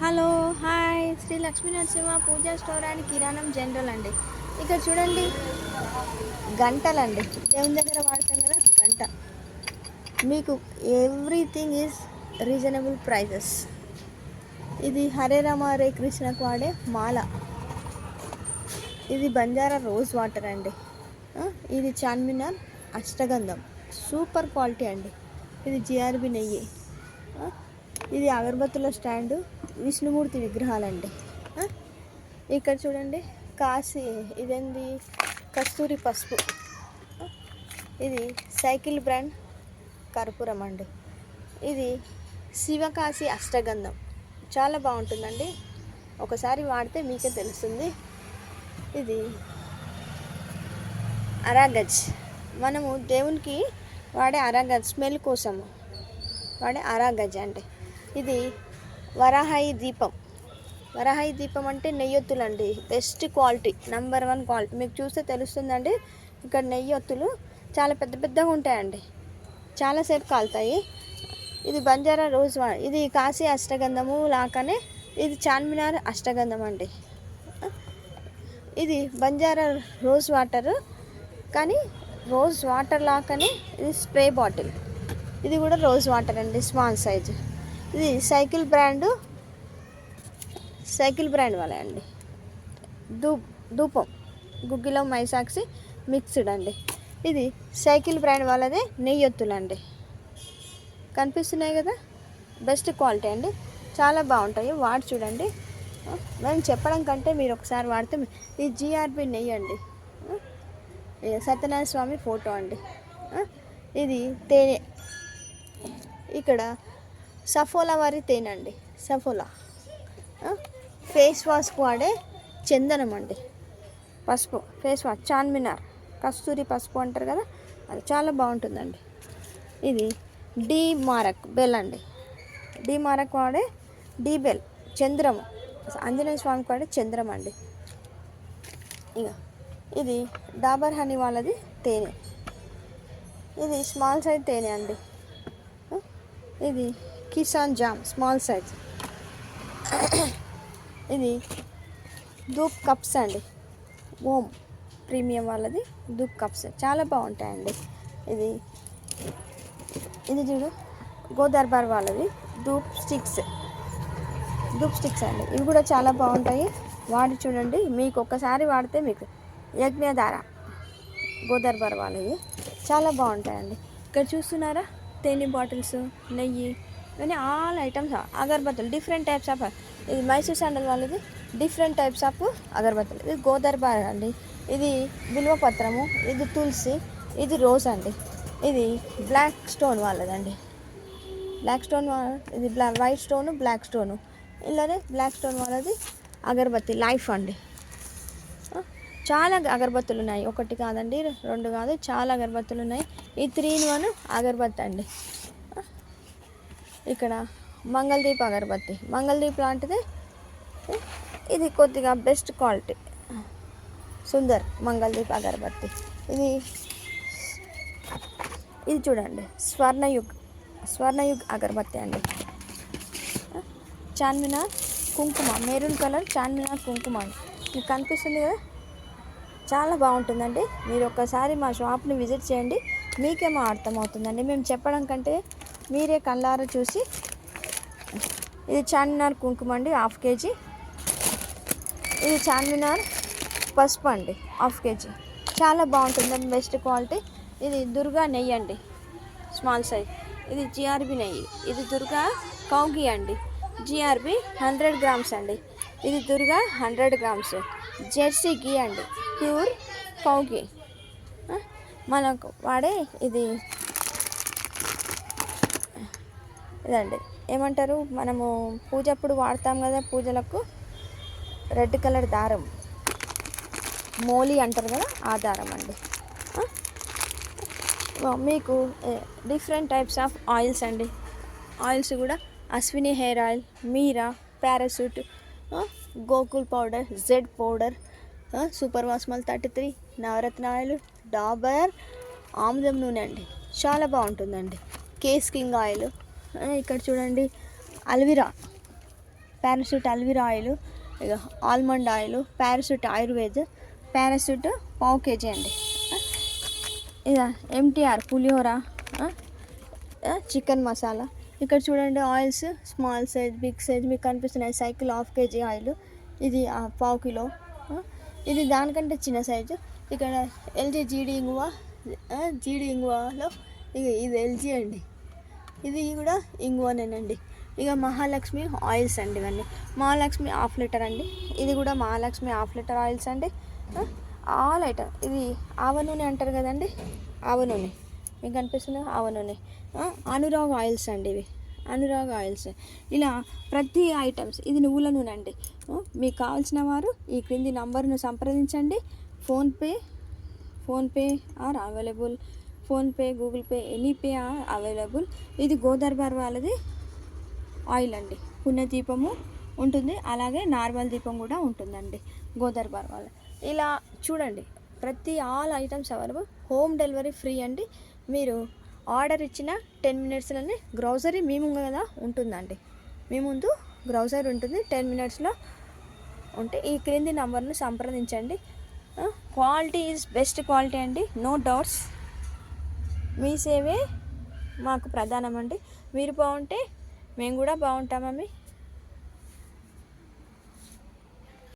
Hello hi Shri Lakshmi Narasimha Pooja store and Kiranam general అండి. ఇక్కడ చూడండి గంటలండి, దేవుని దగ్గర వాడతాం కదా గంట. మీకు ఎవ్రీథింగ్ ఈజ్ రీజనబుల్ ప్రైజెస్. ఇది హరే రామ హరే కృష్ణకు వాడే మాల. ఇది బంజారా రోజ్ వాటర్ అండి. ఇది చార్మినార్ అష్టగంధం సూపర్ క్వాలిటీ అండి. ఇది జిఆర్బి నెయ్యి. ఇది అగరబత్తుల స్టాండు, విష్ణుమూర్తి విగ్రహాలండి. ఇక్కడ చూడండి కాశీ, ఇదేంది కస్తూరి పసుపు. ఇది సైకిల్ బ్రాండ్ కర్పూరం అండి. ఇది శివకాశి అష్టగంధం, చాలా బాగుంటుందండి. ఒకసారి వాడితే మీకే తెలుస్తుంది. ఇది అరాగజ్, మనము దేవునికి వాడే అరాగజ్ స్మెల్ కోసము వాడే అరాగజ్ అండి. ఇది వరాహాయి దీపం. వరాహాయి దీపం అంటే నెయ్యొత్తులండి, బెస్ట్ క్వాలిటీ, నంబర్ 1 క్వాలిటీ. మీకు చూస్తే తెలుస్తుందండి. ఇక్కడ నెయ్యొత్తులు చాలా పెద్ద పెద్దగా ఉంటాయండి, చాలాసేపు కాలుతాయి. ఇది బంజారా రోజ్ ఇది కాశీ అష్టగంధము లాగానే ఇది చార్మినార్ అష్టగంధం అండి. ఇది బంజారా రోజ్ వాటర్, కానీ రోజ్ వాటర్ లాగానే ఇది స్ప్రే బాటిల్. ఇది కూడా రోజ్ వాటర్ అండి, స్మాల్ సైజు. ఇది సైకిల్ బ్రాండ్ వాళ్ళే అండి. ధూపం గుగ్గిలం మైసాక్సి మిక్స్డ్ అండి. ఇది సైకిల్ బ్రాండ్ వాళ్ళదే నెయ్యొత్తులండి. కనిపిస్తున్నాయి కదా, బెస్ట్ క్వాలిటీ అండి, చాలా బాగుంటాయి. వాడి చూడండి. మేము చెప్పడం కంటే మీరు ఒకసారి వాడితే. ఇది జిఆర్బి నెయ్యి అండి, సత్యనారాయణ స్వామి ఫోటో అండి. ఇది తేనె, ఇక్కడ సఫోలా వారి తేనె అండి, సఫోలా. ఫేస్ వాష్కి వాడే చందనం అండి, పసుపు ఫేస్ వాష్ చార్మినార్ కస్తూరి పసుపు అంటారు కదా, అది చాలా బాగుంటుందండి. ఇది డి మారక్ బెల్ అండి, డి మారక్ వాడే డి బెల్ చంద్రము, ఆంజనేయ స్వామికి వాడే చంద్రం అండి. ఇక ఇది డాబర్ హనీ వాళ్ళది తేనె, ఇది స్మాల్ సైజ్ తేనె అండి. ఇది కిసాన్ జామ్ స్మాల్ సైజ్. ఇది ధూప్ కప్స్ అండి, ఓమ్ ప్రీమియం వాళ్ళది ధూప్ కప్స్, చాలా బాగుంటాయండి. ఇది చూడు గోదర్బార్ వాళ్ళది ధూప్ స్టిక్స్ అండి. ఇవి కూడా చాలా బాగుంటాయి, వాడి చూడండి. మీకు ఒక్కసారి వాడితే మీకు యజ్ఞధార గోదర్బార్ వాళ్ళది చాలా బాగుంటాయండి. ఇక్కడ చూస్తున్నారా తేనె బాటిల్స్, నెయ్యి, ఇవన్నీ ఆల్ ఐటమ్స్. అగరబత్తులు డిఫరెంట్ టైప్స్ ఆఫ్. ఇది మైసూర్ శాండల్ వాళ్ళది డిఫరెంట్ టైప్స్ ఆఫ్ అగరబత్తులు. ఇది గోదర్బార్ అండి, ఇది బిల్వపత్రము, ఇది తులసి, ఇది రోజ్ అండి. ఇది బ్లాక్ స్టోన్ వాళ్ళదండి, బ్లాక్ స్టోన్. ఇది వైట్ స్టోను, బ్లాక్ స్టోను. ఇలానే బ్లాక్ స్టోన్ వాళ్ళది అగరబత్తి లైఫ్ అండి. చాలా అగరబత్తులు ఉన్నాయి, ఒకటి కాదండి, 2 కాదు, చాలా అగరబత్తులు ఉన్నాయి. ఈ 3-in-1 అగరబత్తి అండి. ఇక్కడ మంగళదీప్ అగరబత్తి, మంగళదీప్ లాంటిది. ఇది కొద్దిగా బెస్ట్ క్వాలిటీ, సుందర్ మంగళదీప్ అగరబత్తి. ఇది చూడండి స్వర్ణయుగ్ అగరబత్తి అండి. చార్మినార్ కుంకుమ, మెరూన్ కలర్ చార్మినార్ కుంకుమ అండి. మీకు కనిపిస్తుంది కదా, చాలా బాగుంటుందండి. మీరు ఒక్కసారి మా షాప్ని విజిట్ చేయండి, మీకేమో అర్థమవుతుందండి. మేము చెప్పడం కంటే మీరే కళ్ళారా చూసి. ఇది చార్మినార్ కుంకుమ అండి, 1/2 kg. ఇది చార్మినార్ పసుపు అండి, 1/2 kg, చాలా బాగుంటుందండి, బెస్ట్ క్వాలిటీ. ఇది దుర్గా నెయ్యి అండి, స్మాల్ సైజ్. ఇది జిఆర్బి నెయ్యి. ఇది దుర్గా కౌగి అండి, జిఆర్బి 100 grams అండి. ఇది దుర్గా 100 grams. జెర్సీ గీ అండి, ప్యూర్ కౌగి. మనకు వాడే ఇదండి, ఏమంటారు, మనము పూజప్పుడు వాడతాం కదా, పూజలకు రెడ్ కలర్ దారం, మోలీ అంటారు కదా, ఆ దారం అండి. మీకు డిఫరెంట్ టైప్స్ ఆఫ్ ఆయిల్స్ అండి. ఆయిల్స్ కూడా Ashwini hair oil, Meera, Parachute, Gokul powder, Z powder, super Vasmol 33, Navratna oil, Dabur ఆముదం నూనె అండి, చాలా బాగుంటుందండి. Kesh King oil. ఇక్కడ చూడండి అల్విరా పారాషూట్ అల్విరా ఆయిల్, ఇక almond oil, Parachute Ayurved, Parachute పావు కేజీ అండి. ఇక ఎంటీఆర్ పులిహోర, చికెన్ మసాలా. ఇక్కడ చూడండి oils, small size, big size మీకు కనిపిస్తున్నాయి. సైకిల్ హాఫ్ కేజీ ఆయిల్, ఇది పావు కిలో, ఇది దానికంటే చిన్న సైజు. ఇక్కడ ఎల్జీ జీడి ఇంగువ, జీడి ఇంగువలో ఇక ఇది ఎల్జీ అండి, ఇది కూడా ఇంగువనేనండి. ఇక మహాలక్ష్మి ఆయిల్స్ అండి, ఇవన్నీ మహాలక్ష్మి హాఫ్ లీటర్ అండి. ఇది కూడా మహాలక్ష్మి హాఫ్ లీటర్ ఆయిల్స్ అండి. All item. ఇది ఆవ నూనె అంటారు కదండి, ఆవ నూనె మీకు కనిపిస్తుంది, ఆవ నూనె. అనురాగ్ ఆయిల్స్ అండి, ఇవి అనురాగ్ ఆయిల్స్. ఇలా ప్రతి ఐటమ్స్. ఇది నువ్వుల నూనె అండి. మీకు కావాల్సిన వారు ఈ క్రింది నంబర్ను సంప్రదించండి. PhonePe are available, PhonePe, Google Pay, any pay are available. ఇది గోదర్బార్ వాళ్ళది ఆయిల్ అండి. పుణ్య దీపము ఉంటుంది, అలాగే నార్మల్ దీపం కూడా ఉంటుందండి గోదర్బార్ వాళ్ళ. ఇలా చూడండి, ప్రతి all items available. Home delivery free అండి. మీరు ఆర్డర్ ఇచ్చిన 10 మినిట్స్లోనే గ్రౌసరీ మీ ముందు కదా ఉంటుందండి, మీ ముందు గ్రౌసరీ ఉంటుంది. 10 మినిట్స్లో ఉంటే ఈ క్రింది నంబర్ను సంప్రదించండి. క్వాలిటీ ఈజ్ బెస్ట్ క్వాలిటీ అండి, నో డౌట్స్. మీ సేవే మాకు ప్రధానం అండి. మీరు బాగుంటే మేము కూడా బాగుంటామమ్మి.